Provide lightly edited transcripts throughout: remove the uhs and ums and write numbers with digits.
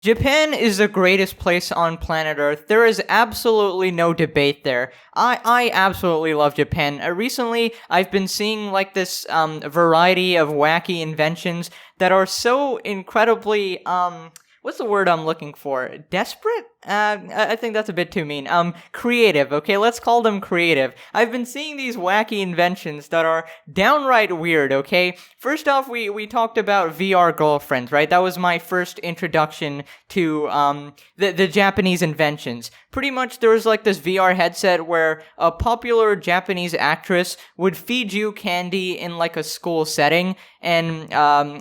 Japan is the greatest place on planet Earth. There is absolutely no debate there. I absolutely love Japan. Recently, I've been seeing like this variety of wacky inventions that are so incredibly what's the word I'm looking for? Desperate? I think that's a bit too mean. Creative, okay? Let's call them creative. I've been seeing these wacky inventions that are downright weird, okay? First off, we talked about VR girlfriends, right? That was my first introduction to, the Japanese inventions. Pretty much, there was like this VR headset where a popular Japanese actress would feed you candy in like a school setting, and,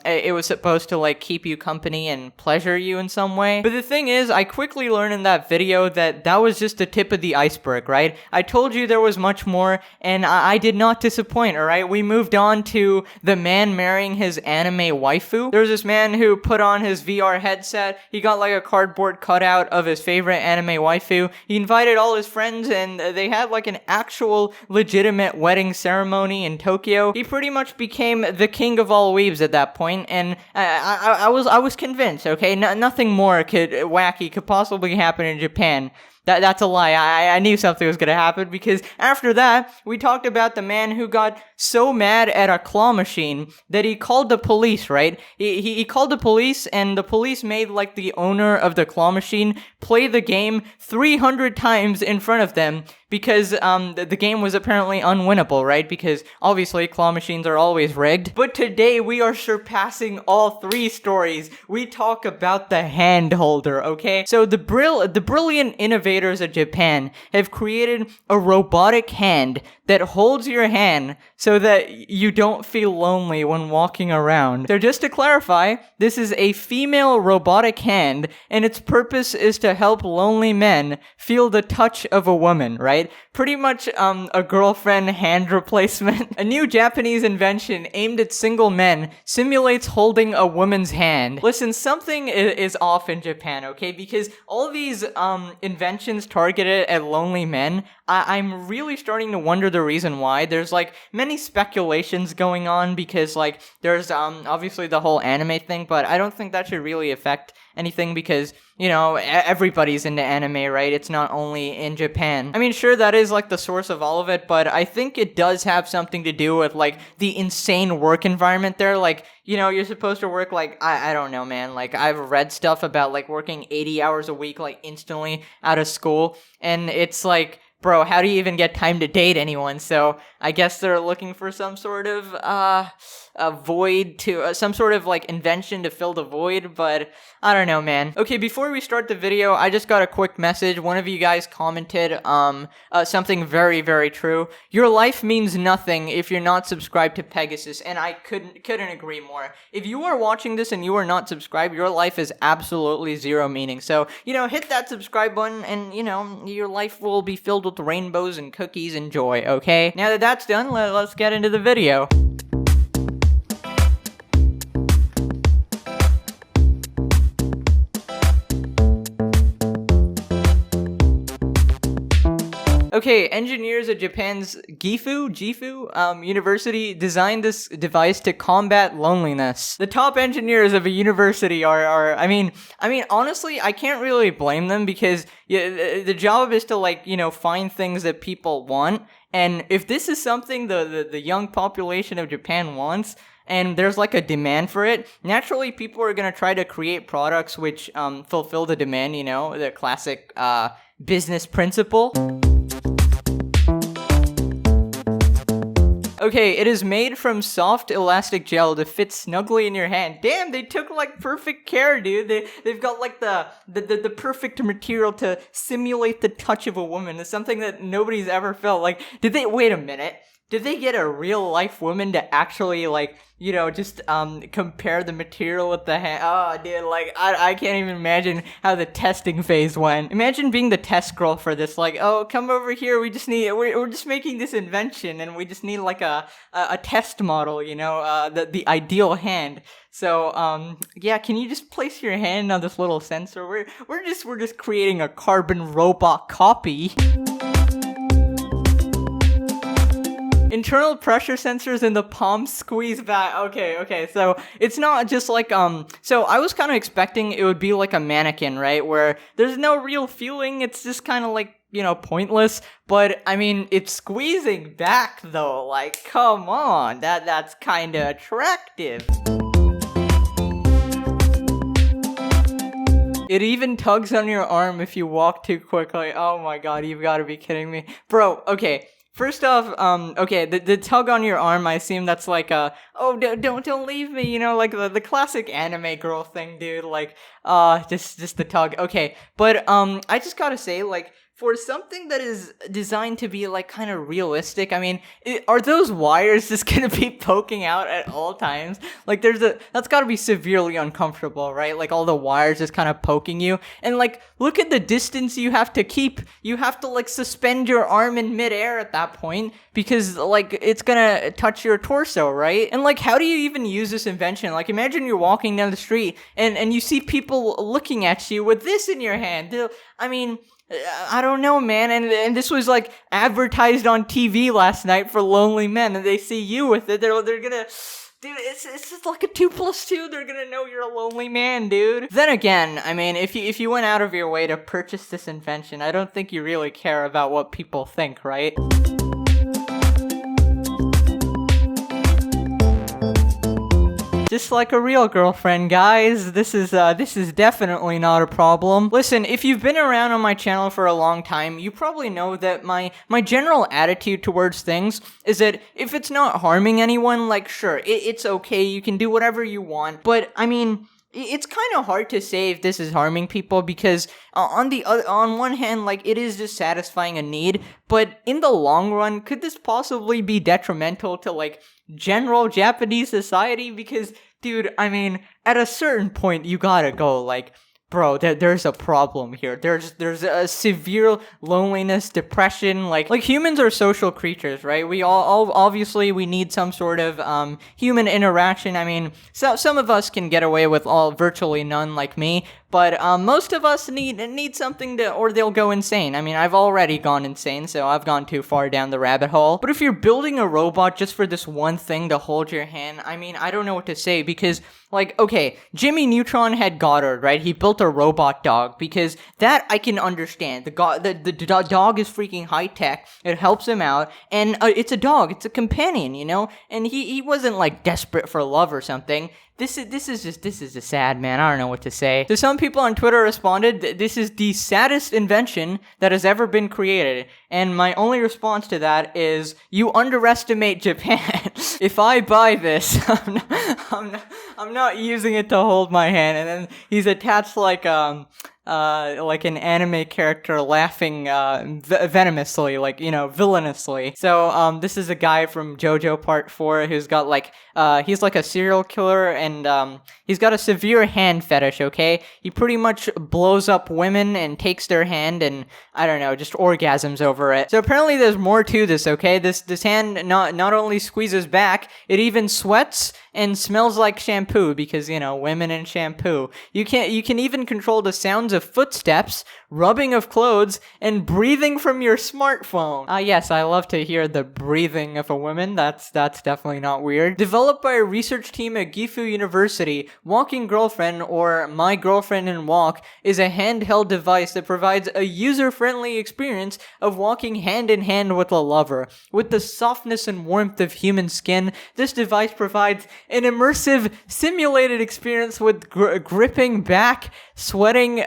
it was supposed to like keep you company and pleasure you in some way. But the thing is, I quickly learned in that video that was just the tip of the iceberg, right? I told you there was much more, and I did not disappoint, alright? We moved on to the man marrying his anime waifu. There was this man who put on his VR headset, he got like a cardboard cutout of his favorite anime waifu, he invited all his friends, and they had like an actual legitimate wedding ceremony in Tokyo. He pretty much became the king of all weebs at that point, and I was convinced, okay? Nothing more wacky could possibly happen in Japan. That's a lie. I knew something was gonna happen, because after that, we talked about the man who got so mad at a claw machine that he called the police, right? He called the police, and the police made, like, the owner of the claw machine play the game 300 times in front of them, because the game was apparently unwinnable, right? Because obviously claw machines are always rigged. But today we are surpassing all three stories. We talk about the hand holder, okay? So the brilliant innovators of Japan have created a robotic hand that holds your hand so that you don't feel lonely when walking around. So just to clarify, this is a female robotic hand, and its purpose is to help lonely men feel the touch of a woman, right? Pretty much a girlfriend hand replacement. A new Japanese invention aimed at single men simulates holding a woman's hand. Listen, something is off in Japan, okay? Because all these inventions targeted at lonely men, I'm really starting to wonder the reason why. There's like many speculations going on, because like there's obviously the whole anime thing, but I don't think that should really affect anything, because, you know, everybody's into anime, right? It's not only in Japan. I mean, sure, that is like the source of all of it, but I think it does have something to do with like the insane work environment there. Like, you know, you're supposed to work like, I don't know, man. Like, I've read stuff about like working 80 hours a week, like instantly out of school, and it's like, bro, how do you even get time to date anyone? So I guess they're looking for some sort of a void to some sort of like invention to fill the void, but I don't know, man. Okay, before we start the video, I just got a quick message. One of you guys commented something very, very true. Your life means nothing if you're not subscribed to Pegasus, and I couldn't agree more. If you are watching this and you are not subscribed, your life is absolutely zero meaning. So, you know, hit that subscribe button, and, you know, your life will be filled with rainbows and cookies and joy, okay? Now that that's done, let's get into the video. Okay, engineers at Japan's Gifu University designed this device to combat loneliness. The top engineers of a university are I mean, honestly, I can't really blame them, because the job is to, like, you know, find things that people want. And if this is something the young population of Japan wants, and there's like a demand for it, naturally people are going to try to create products which fulfill the demand, you know, the classic business principle. Okay, it is made from soft elastic gel to fit snugly in your hand. Damn, they took like perfect care, dude. They've got like the perfect material to simulate the touch of a woman. It's something that nobody's ever felt. Like, wait a minute. Did they get a real life woman to actually, like, you know, just compare the material with the hand? Oh, dude, like, I can't even imagine how the testing phase went. Imagine being the test girl for this, like, oh, come over here, we're just making this invention, and we just need, like, a test model, you know, the ideal hand. So, yeah, can you just place your hand on this little sensor? We're just creating a carbon robot copy. Internal pressure sensors in the palm squeeze back. Okay. So it's not just like so I was kind of expecting it would be like a mannequin, right? Where there's no real feeling. It's just kind of like, pointless. But I mean, it's squeezing back though. Like, come on. That's kind of attractive. It even tugs on your arm if you walk too quickly. Oh my god, you've got to be kidding me. Bro, okay. First off, the tug on your arm, I assume that's like don't leave me, like the classic anime girl thing, dude, like, just the tug, okay, but, I just gotta say, like, for something that is designed to be, like, kind of realistic, I mean, are those wires just gonna be poking out at all times? Like, that's gotta be severely uncomfortable, right? Like, all the wires just kind of poking you, and, like, look at the distance you have to keep. You have to, like, suspend your arm in midair at that point, because, like, it's gonna touch your torso, right? And, like, how do you even use this invention? Like, imagine you're walking down the street, and you see people looking at you with this in your hand. I mean, I don't know, man, and this was, like, advertised on TV last night for lonely men, and they see you with it, they're gonna... Dude, it's just like a 2 + 2, they're gonna know you're a lonely man, dude. Then again, I mean, if you went out of your way to purchase this invention, I don't think you really care about what people think, right? Just like a real girlfriend, guys. This is definitely not a problem. Listen, if you've been around on my channel for a long time, you probably know that my general attitude towards things is that if it's not harming anyone, like, sure, it's okay, you can do whatever you want, but, I mean... It's kind of hard to say if this is harming people because on one hand, like, it is just satisfying a need, but in the long run, could this possibly be detrimental to, like, general Japanese society? Because, dude, I mean, at a certain point, you gotta go, like, bro, there's a problem here. There's a severe loneliness, depression. Like humans are social creatures, right? We all obviously we need some sort of human interaction. I mean, some of us can get away with virtually none, like me. But most of us need something or they'll go insane. I mean, I've already gone insane, so I've gone too far down the rabbit hole. But if you're building a robot just for this one thing to hold your hand, I mean, I don't know what to say because, like, okay, Jimmy Neutron had Goddard, right? He built a robot dog because that I can understand. The dog is freaking high tech. It helps him out, and it's a dog. It's a companion, And he wasn't like desperate for love or something. This is just sad, man. I don't know what to say. So some people on Twitter responded, this is the saddest invention that has ever been created. And my only response to that is, you underestimate Japan. If I buy this, I'm not using it to hold my hand. And then he's attached like an anime character laughing venomously, like, villainously. So this is a guy from JoJo Part 4 who's got like he's like a serial killer, and he's got a severe hand fetish, okay? He pretty much blows up women and takes their hand and, I don't know, just orgasms over it. So apparently there's more to this, okay? This hand not only squeezes back, it even sweats and smells like shampoo because, women and shampoo. You can even control the sounds of footsteps, rubbing of clothes, and breathing from your smartphone. Yes, I love to hear the breathing of a woman. That's definitely not weird. Developed by a research team at Gifu University, Walking Girlfriend, or My Girlfriend in Walk, is a handheld device that provides a user-friendly experience of walking hand in hand with a lover. With the softness and warmth of human skin, this device provides an immersive, simulated experience with gripping back, sweating,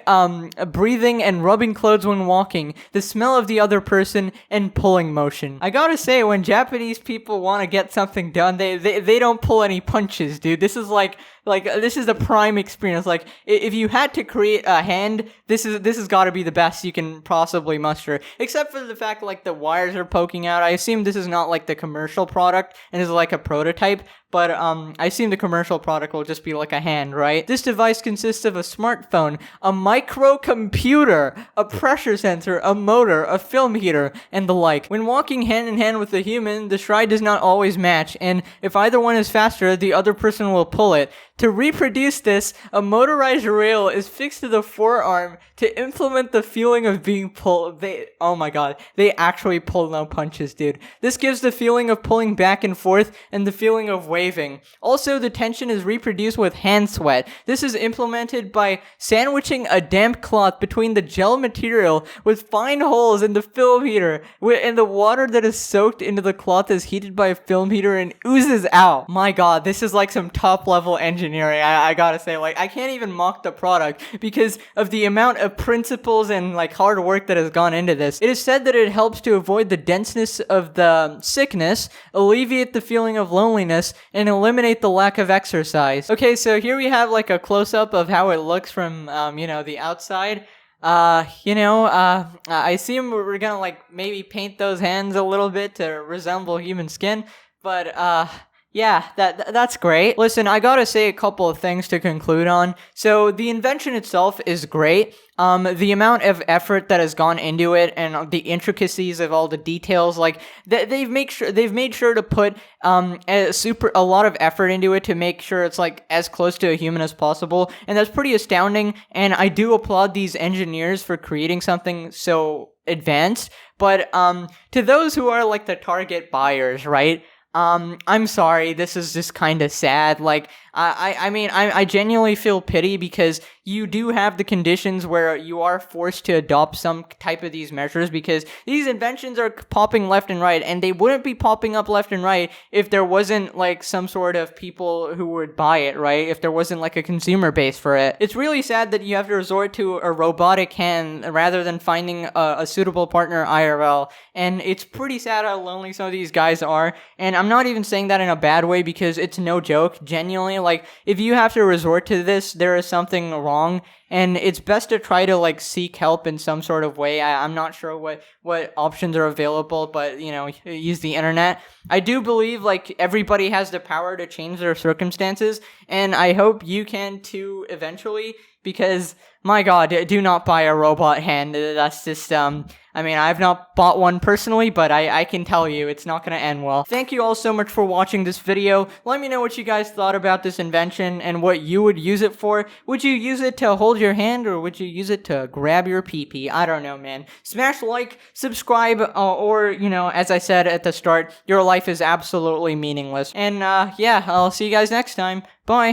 breathing, and rubbing clothes when walking, the smell of the other person, and pulling motion. I gotta say, when Japanese people want to get something done, they don't pull any punches, dude. This is like this is the prime experience. Like, if you had to create a hand, this has got to be the best you can possibly muster. Except for the fact, like, the wires are poking out. I assume this is not like the commercial product and is like a prototype. But I assume the commercial product will just be like a hand, right? This device consists of a smartphone, a microcomputer, a pressure sensor, a motor, a film heater, and the like. When walking hand in hand with a human, the stride does not always match, and if either one is faster, the other person will pull it. To reproduce this, a motorized rail is fixed to the forearm to implement the feeling of being pulled. Oh my god, they actually pull no punches, dude. This gives the feeling of pulling back and forth and the feeling of waving. Also, the tension is reproduced with hand sweat. This is implemented by sandwiching a damp cloth between the gel material with fine holes in the film heater, and the water that is soaked into the cloth is heated by a film heater and oozes out. My god, this is like some top level engineering. I gotta say, like, I can't even mock the product because of the amount of principles and like hard work that has gone into this. It is said that it helps to avoid the denseness of the sickness, alleviate the feeling of loneliness, and eliminate the lack of exercise. Okay, so here we have like a close-up of how it looks from the outside. I assume we're gonna like maybe paint those hands a little bit to resemble human skin, but yeah, that's great. Listen, I gotta say a couple of things to conclude on. So the invention itself is great. The amount of effort that has gone into it and the intricacies of all the details, like they've made sure to put a lot of effort into it to make sure it's like as close to a human as possible, and that's pretty astounding. And I do applaud these engineers for creating something so advanced. But to those who are like the target buyers, right? I'm sorry, this is just kind of sad. Like, I genuinely feel pity because you do have the conditions where you are forced to adopt some type of these measures because these inventions are popping left and right, and they wouldn't be popping up left and right if there wasn't like some sort of people who would buy it, right? If there wasn't like a consumer base for it. It's really sad that you have to resort to a robotic hand rather than finding a suitable partner IRL, and it's pretty sad how lonely some of these guys are, and I'm not even saying that in a bad way because it's no joke. Genuinely, like, if you have to resort to this, there is something wrong, and it's best to try to like seek help in some sort of way. I'm not sure what options are available, but use the internet. I do believe like everybody has the power to change their circumstances, and I hope you can too eventually, because my god, do not buy a robot hand. That's just I've not bought one personally, but I can tell you it's not going to end well. Thank you all so much for watching this video. Let me know what you guys thought about this invention and what you would use it for. Would you use it to hold your hand, or would you use it to grab your pee-pee? I don't know, man. Smash like, subscribe, or, as I said at the start, your life is absolutely meaningless. And, yeah, I'll see you guys next time. Bye.